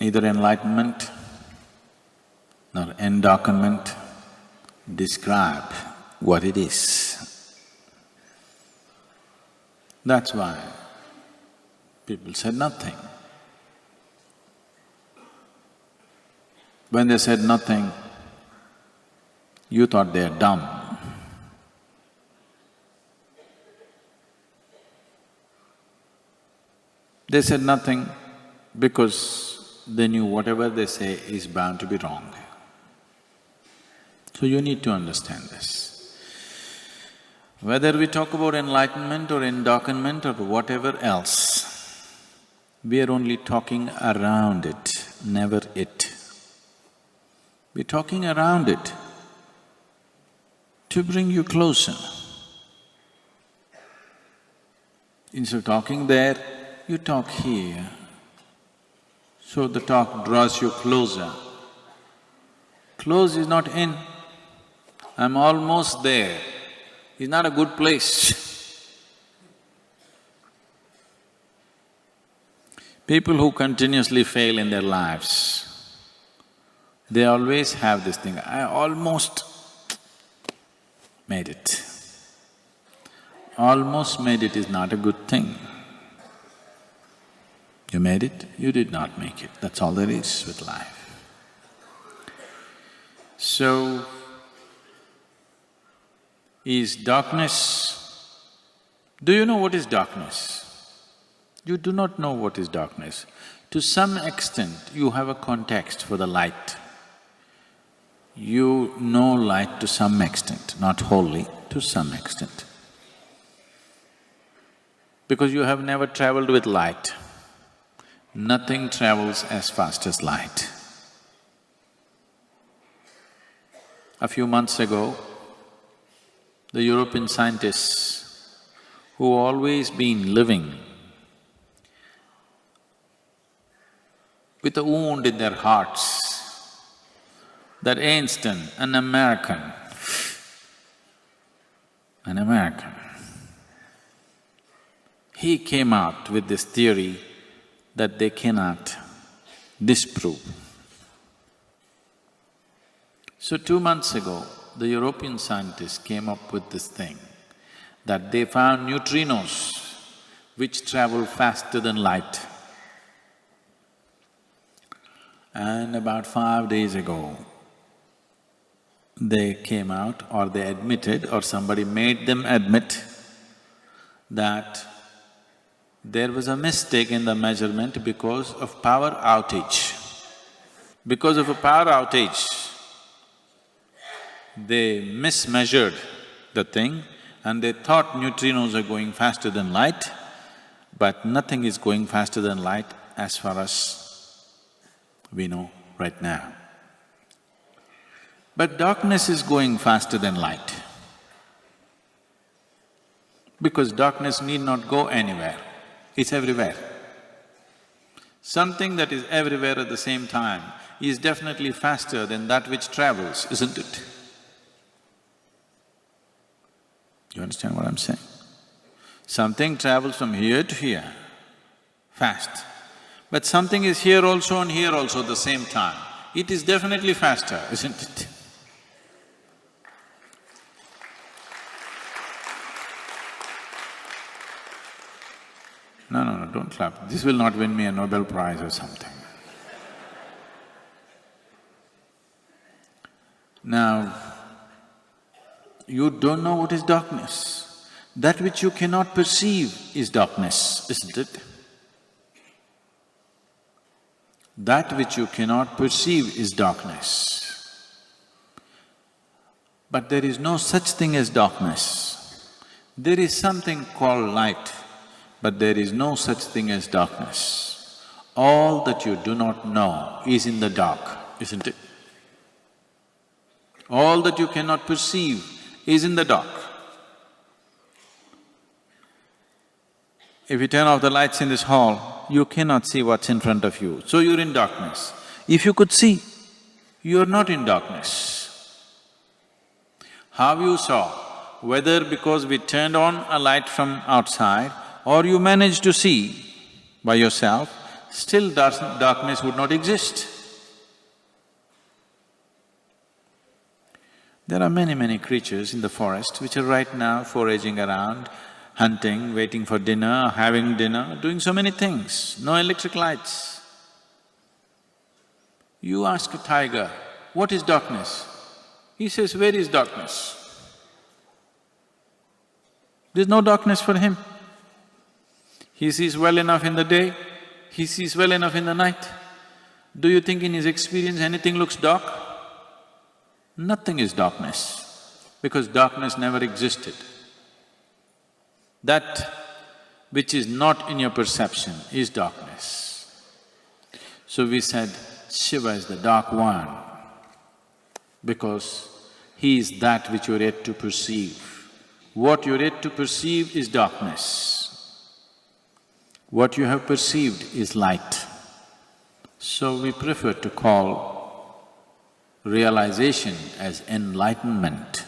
Neither enlightenment nor endowment describe what it is. That's why people said nothing. When they said nothing, you thought they're dumb. They said nothing because they knew whatever they say is bound to be wrong. So you need to understand this. Whether we talk about enlightenment or endowment or whatever else, we are only talking around it, never it. We're talking around it to bring you closer. Instead of talking there, you talk here. So the talk draws you closer. Close is not in. I'm almost there. It's not a good place. People who continuously fail in their lives, they always have this thing, I almost made it. Almost made it is not a good thing. You made it, you did not make it, that's all there is with life. So, is darkness… Do you know what is darkness? You do not know what is darkness. To some extent, you have a context for the light. You know light to some extent, not wholly, to some extent. Because you have never traveled with light. Nothing travels as fast as light. A few months ago, the European scientists who always been living with a wound in their hearts, that instant an American, he came out with this theory that they cannot disprove. So 2 months ago, the European scientists came up with this thing, that they found neutrinos which travel faster than light. And about 5 days ago, they came out or they admitted or somebody made them admit that there was a mistake in the measurement because of power outage. Because of a power outage, they mismeasured the thing and they thought neutrinos are going faster than light, but nothing is going faster than light as far as we know right now. But darkness is going faster than light, because darkness need not go anywhere, it's everywhere. Something that is everywhere at the same time is definitely faster than that which travels, isn't it? You understand what I'm saying? Something travels from here to here, fast. But something is here also and here also at the same time. It is definitely faster, isn't it? No, don't clap. This will not win me a Nobel Prize or something. Now, you don't know what is darkness. That which you cannot perceive is darkness, isn't it? That which you cannot perceive is darkness. But there is no such thing as darkness. There is something called light, but there is no such thing as darkness. All that you do not know is in the dark, isn't it? All that you cannot perceive is in the dark. If you turn off the lights in this hall, you cannot see what's in front of you, so you're in darkness. If you could see, you're not in darkness. How you saw, whether because we turned on a light from outside or you managed to see by yourself, still darkness would not exist. There are many, many creatures in the forest which are right now foraging around, hunting, waiting for dinner, having dinner, doing so many things, no electric lights. You ask a tiger, what is darkness? He says, where is darkness? There's no darkness for him. He sees well enough in the day, he sees well enough in the night. Do you think in his experience anything looks dark? Nothing is darkness, because darkness never existed. That which is not in your perception is darkness. So we said, Shiva is the dark one, because he is that which you're yet to perceive. What you're yet to perceive is darkness. What you have perceived is light. So we prefer to call realization as enlightenment.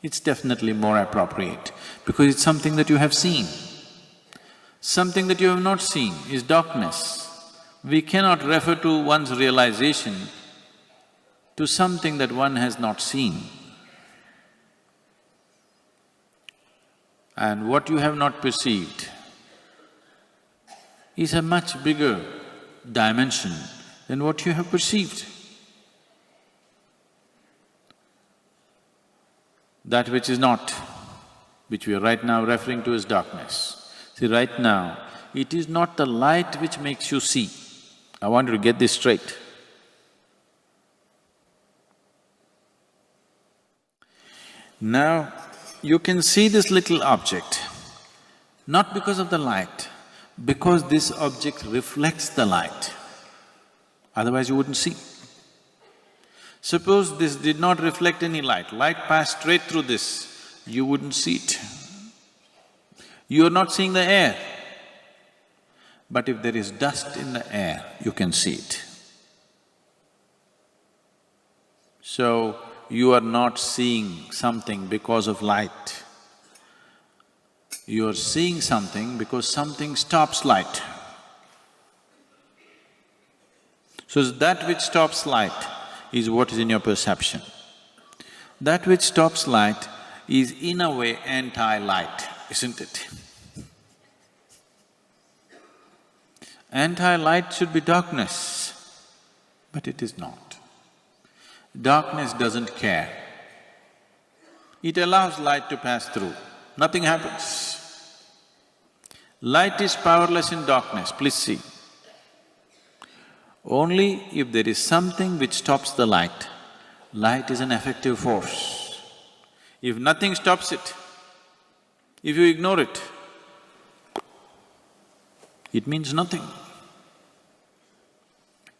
It's definitely more appropriate because it's something that you have seen. Something that you have not seen is darkness. We cannot refer to one's realization to something that one has not seen. And what you have not perceived is a much bigger dimension than what you have perceived. That which is not, which we are right now referring to as darkness. See, right now, it is not the light which makes you see. I want you to get this straight. Now, you can see this little object, not because of the light, because this object reflects the light, otherwise you wouldn't see. Suppose this did not reflect any light, light passed straight through this, you wouldn't see it. You are not seeing the air, but if there is dust in the air, you can see it. So, you are not seeing something because of light. You are seeing something because something stops light. So that which stops light is what is in your perception. That which stops light is in a way anti-light, isn't it? Anti-light should be darkness, but it is not. Darkness doesn't care. It allows light to pass through, nothing happens. Light is powerless in darkness, please see. Only if there is something which stops the light, light is an effective force. If nothing stops it, if you ignore it, it means nothing.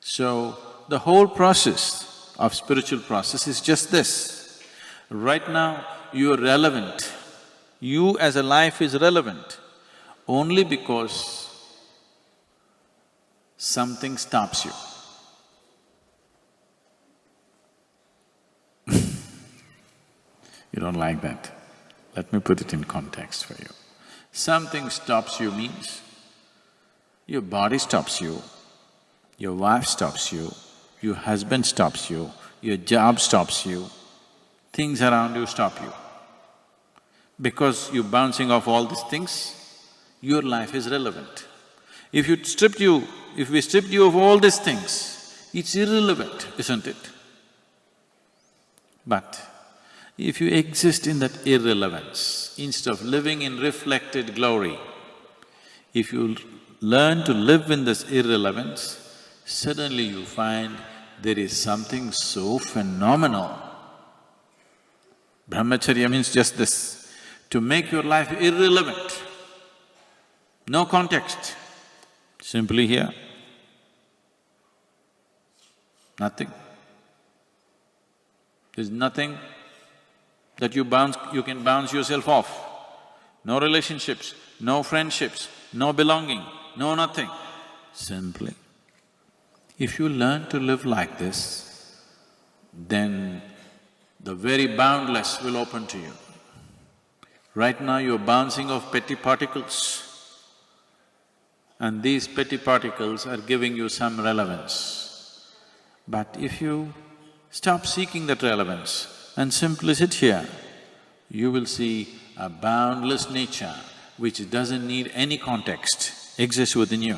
So, the whole process of spiritual process is just this. Right now, you are relevant. You as a life is relevant only because something stops you. You don't like that? Let me put it in context for you. Something stops you means your body stops you, your wife stops you, your husband stops you, your job stops you, things around you stop you. Because you're bouncing off all these things, your life is relevant. If we stripped you of all these things, it's irrelevant, isn't it? But if you exist in that irrelevance, instead of living in reflected glory, if you learn to live in this irrelevance, suddenly you find there is something so phenomenal. Brahmacharya means just this, to make your life irrelevant, no context, simply here, nothing. There's nothing that you can bounce yourself off. No relationships, no friendships, no belonging, no nothing. Simply, if you learn to live like this, then the very boundless will open to you. Right now you're bouncing off petty particles and these petty particles are giving you some relevance. But if you stop seeking that relevance and simply sit here, you will see a boundless nature which doesn't need any context, exists within you.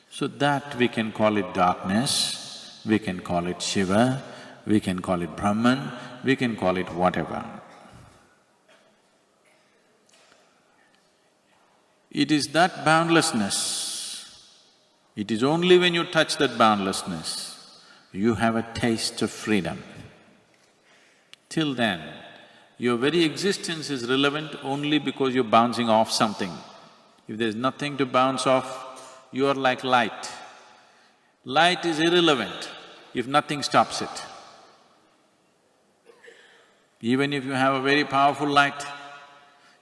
So that we can call it darkness, we can call it Shiva, we can call it Brahman, we can call it whatever. It is that boundlessness, it is only when you touch that boundlessness, you have a taste of freedom. Till then, your very existence is relevant only because you're bouncing off something. If there's nothing to bounce off, you are like light. Light is irrelevant if nothing stops it. Even if you have a very powerful light,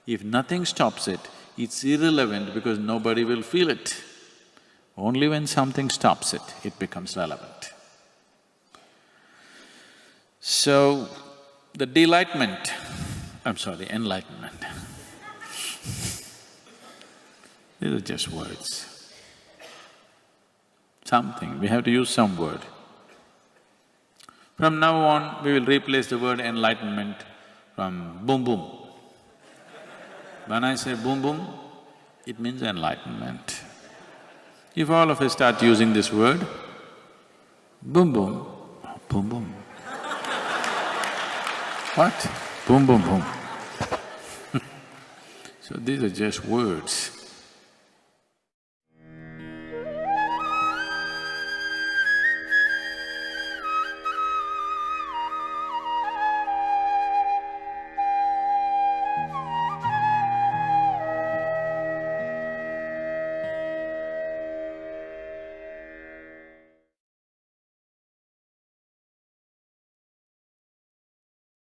if nothing stops it, it's irrelevant because nobody will feel it. Only when something stops it, it becomes relevant. So, the enlightenment… these are just words. Something, we have to use some word. From now on, we will replace the word enlightenment from boom boom. When I say boom boom, it means enlightenment. If all of us start using this word, boom boom, boom boom. What? Boom boom boom. So these are just words.